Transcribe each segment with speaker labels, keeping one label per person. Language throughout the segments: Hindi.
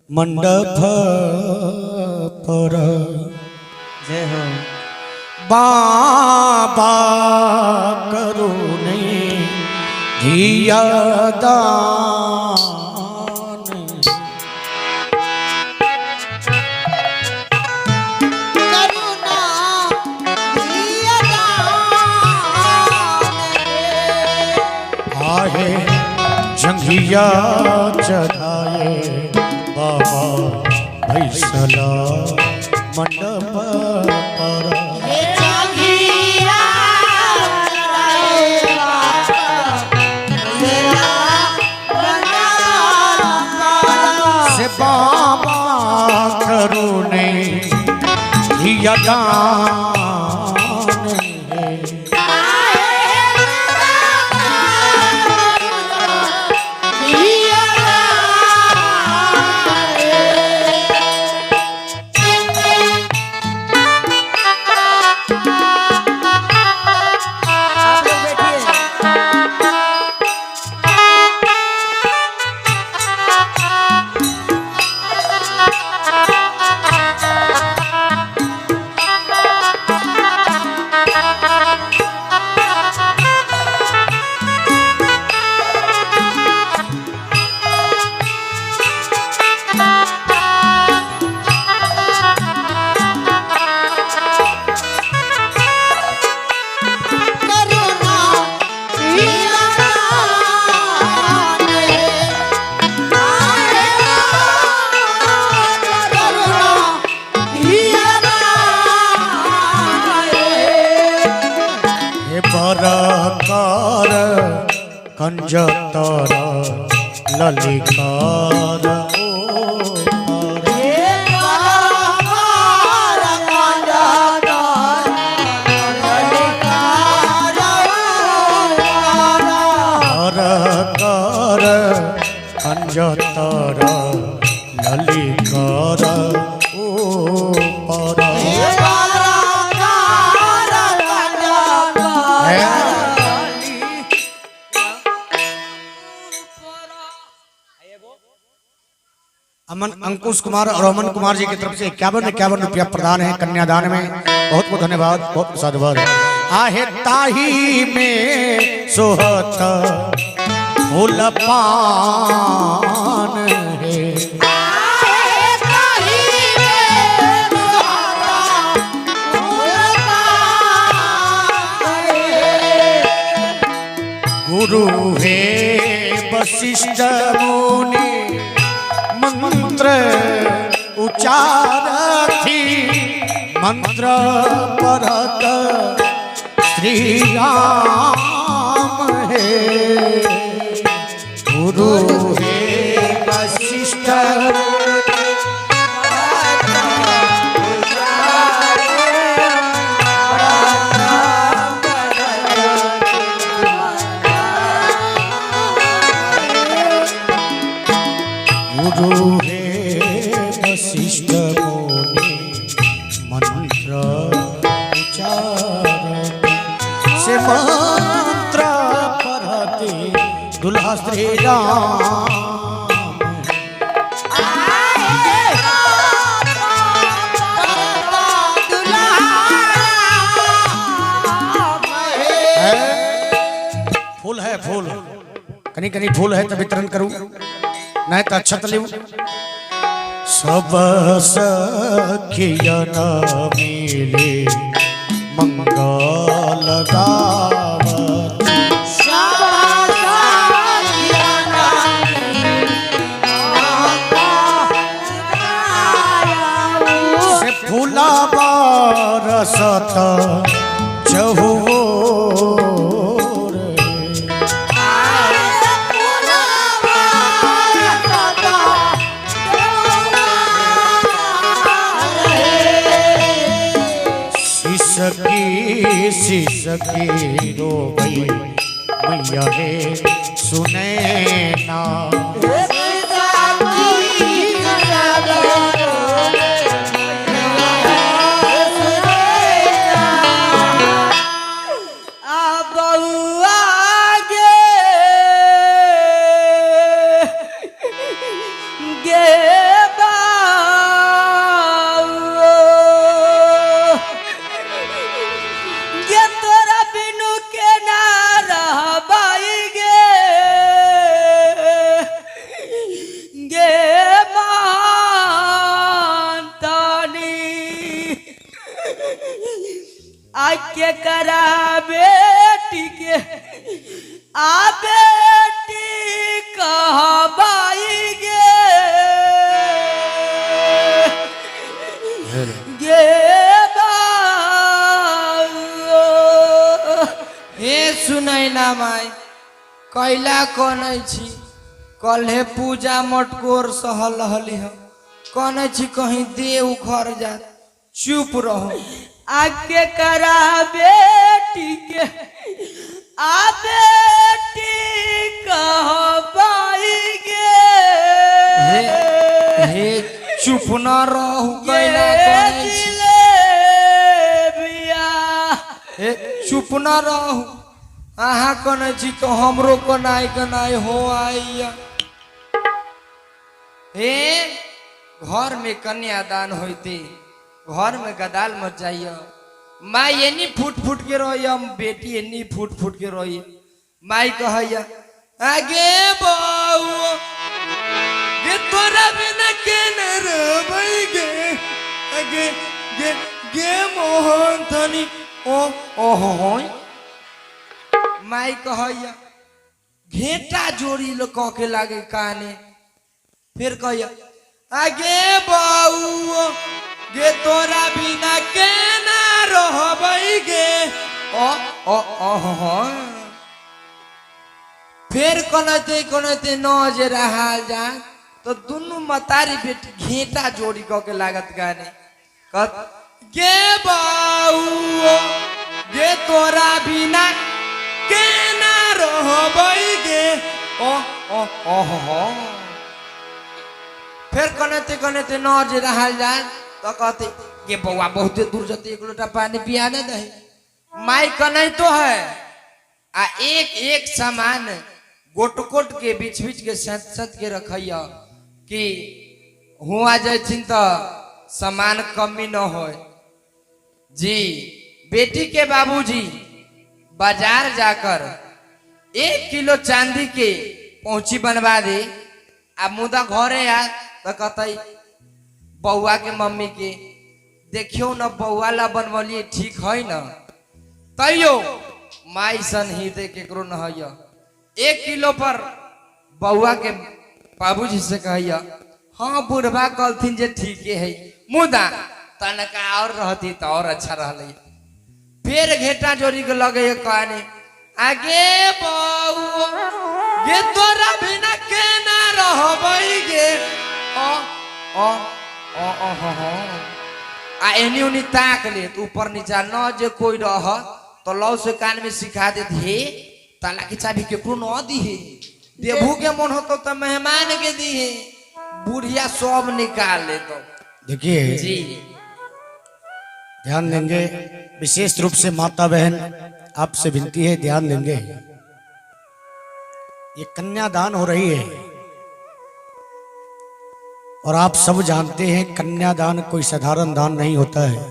Speaker 1: मंडप पर
Speaker 2: जय हो
Speaker 1: बाबा करुणे धिया दान
Speaker 3: करुणा धिया दान
Speaker 1: आहे जंघिया चढ़ाए बाबा भैसला मंडप पर
Speaker 3: हे जंघिया चढ़ाए
Speaker 1: से बाबा करुणे धिया दान बरकार कंजतर ललिकार बरकार कंजतर ललिकार ओ पर अमन अंकुश कुमार और अमन कुमार जी की तरफ से 51 रुपया प्रदान है कन्यादान में। बहुत बहुत धन्यवाद, बहुत साधुवाद। आहे ताही में सोहत फूल पान है गुरु है वशिष्ठ मुनि मंत्र उच्चारथी मंत्र परत श्री राम है गुरु है वशिष्ठ गुरु है वशिष्ठ मुनि मंत्र उच्चार से मंत्र पढ़ते दुल्हा श्री राम फूल है फूल कहीं कहीं फूल है तो वितरण करूं नहीं तो अच्छा लियो सब सखियन मिले मंगल गावत से फूला बरसत चहु सकी रो गई मैया है सुने ना
Speaker 3: गे
Speaker 2: आके करा बेटी के आ बेटी कहबाई गे हे सुनैना माई कैला कनै छी कल्हे पूजा मटकोर सहल रहली हम कनै छी कहीं देव घर जा चुप रहो आगे करा बेटी के आ बेटी कहबाई गे हे चुप न रहू कैला कनै छी हे चुप न रहू अहाँ कनै छी तो हमरो कनाई हो आइया हे घर में कन्यादान होते घर में गदाल मत जाइए माई एनी फूट फूट के रोइया बेटी एनी फूट फूट के रोइए माई कहैया आगे बउआ गे तोरा बिना के न रहबै गे आगे गे गे मोहन धनी ओ हो माई कहैया घेटा जोड़ी लो कह के लागे काने फिर कहैया आगे बउआ गे तोरा बिना के ना रहबै गे ओ फिर कोनते न जे रहा जा तो दुनु मतारी बेटी घेटा जोड़ी कह के लागत गाने कह गे बउआ गे तोरा बिना के ना रहबै गे ओ फिर कनते न जे रहा जाए तो कहते ये बउआ बहुते दूर जते एक लोटा पानी पिया न दे माई कनै तो है आ एक एक सामान गोट गोट के बीच बीच के सत के रखैया कि हुआ जैथिन तो सामान कमी न हो जी बेटी के बाबूजी बाजार जाकर 1 किलो चांदी के पहुंची बनवा दे आ मुदा घरे आ तो कहते बउआ के मम्मी के देखियो न बउआ ला बनवलिए ठीक है न तैयो माई सन हृदय केकरो न है 1 किलो पर बउआ के बाबूजी से कहैया हाँ बुढ़वा कहथिन जे ठीके है मुदा तनका और रहती तो और अच्छा रहले फिर घेटा जोड़ी के लगे कहने आगे बउआ गे तोरा बिना के ना रहबै गे ओ आ एनी उनी ताक ले तो ऊपर नीचा न जे कोई रह तो लौ से कान में सिखा दे हे ताला की चाबी केकरो न दी है देबू के मन हो तो मेहमान के दी है बुढ़िया सब निकाल ले तो
Speaker 1: देखिए
Speaker 2: जी
Speaker 1: ध्यान देंगे विशेष रूप से माता बहन आपसे विनती है ध्यान देंगे ये कन्यादान हो रही है और आप सब जानते हैं कन्यादान कोई साधारण दान नहीं होता है।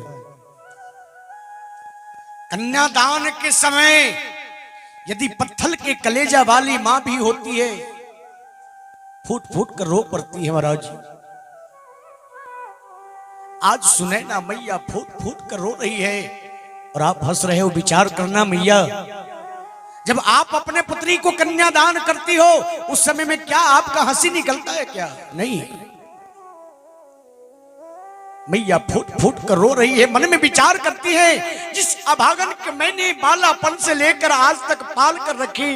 Speaker 1: कन्यादान के समय यदि पत्थर के कलेजा वाली मां भी होती है फूट फूट कर रो पड़ती है महाराज। आज सुनैना मैया फूट फूट कर रो रही है और आप हंस रहे हो। विचार करना मैया, जब आप अपने पुत्री को कन्यादान करती हो उस समय में क्या आपका हंसी निकलता है क्या? नहीं, मैया फूट फूट कर रो रही है, मन में विचार करती है जिस अभागन के मैंने बालापन से लेकर आज तक पाल कर रखी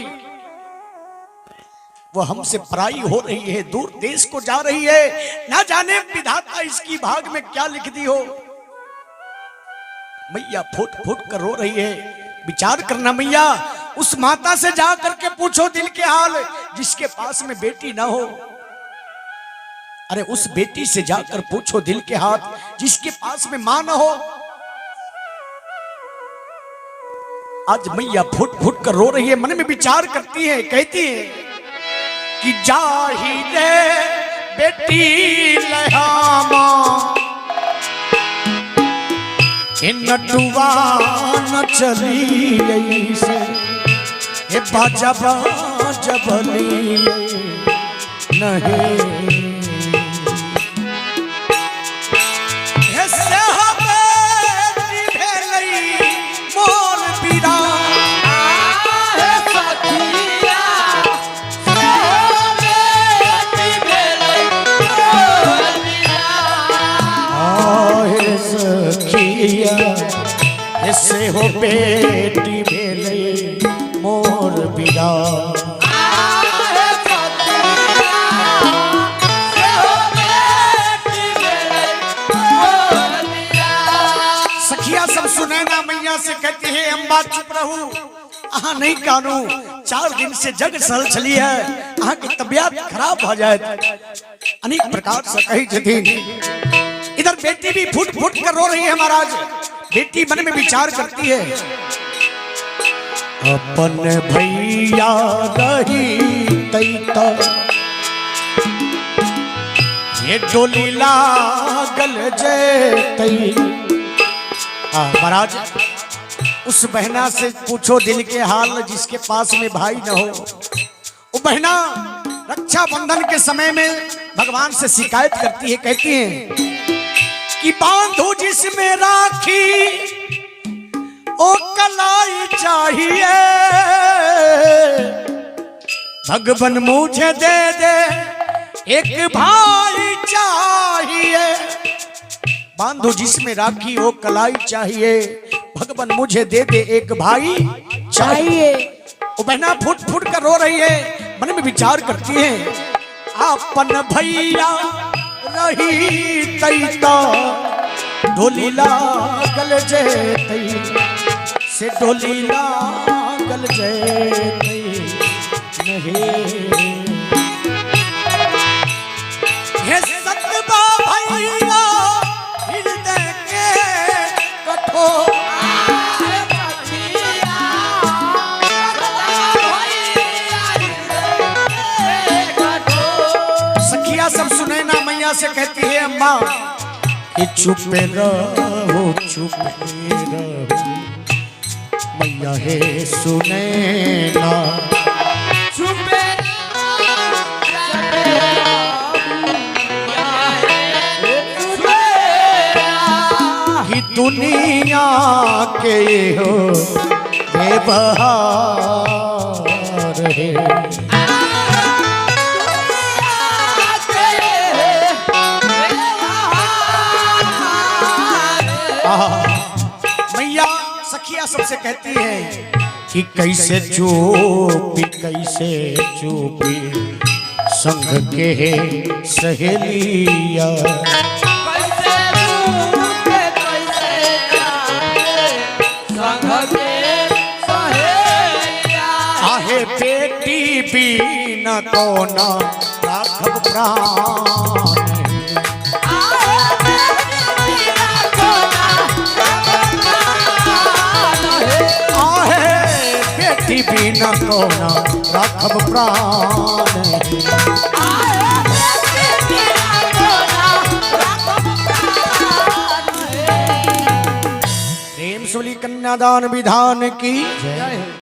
Speaker 1: वो हमसे पराई हो रही है, दूर देश को जा रही है, ना जाने विधाता इसकी भाग में क्या लिख दी हो। मैया फूट फूट कर रो रही है। विचार करना मैया, उस माता से जा करके पूछो दिल के हाल जिसके पास में बेटी ना हो। अरे उस बेटी से जाकर पूछो दिल के हाथ जिसके पास में मां ना हो। आज मैया फुट फुट कर रो रही है, मन में विचार करती है, कहती है कि जाही रे बेटी लहामा नटुआ न चली से हे बाजा बाजा भली नहीं हो बेटी भेले मोर बिया सखिया सब सुनैना मैया से कहती है अम्बा चुप रहू अहा नहीं कानू 4 दिन से जग सहल चली है अहा की तबियत खराब हो जाए अनेक प्रकार से कही जथीन। इधर बेटी भी फुट फुट कर रो रही है महाराज। बेटी मन में विचार करती है अपन भैया रही तैता ये डोली लागल जैतई। महाराज उस बहना से पूछो दिल के हाल जिसके पास में भाई न हो। वो बहना रक्षाबंधन के समय में भगवान से शिकायत करती है कहती है कि बांधो जिसमें राखी ओ कलाई चाहिए भगवान मुझे दे दे एक भाई चाहिए। बांधो जिसमें राखी ओ कलाई चाहिए भगवान मुझे दे दे एक भाई चाहिए। वो बहना फुट फुट कर रो रही है मन में विचार करती है अपन भैया रही तैता डोली लागल जैतई से डोली लागल जैतई नहीं हे सतबा भैया हृदय के कठोर सखिया सब सुनैना मैया से कहती है अम्मा कि चुप रहो मैया है सुनैना कि दुनिया के हो व्यवहार है मैया सखिया सबसे कहती है कि कैसे चूपी संग के सहेलिया आहे बेटी बिना कोना राखब प्राण बिना कोना राखब प्राण प्रेम सुली कन्यादान विधान की जय।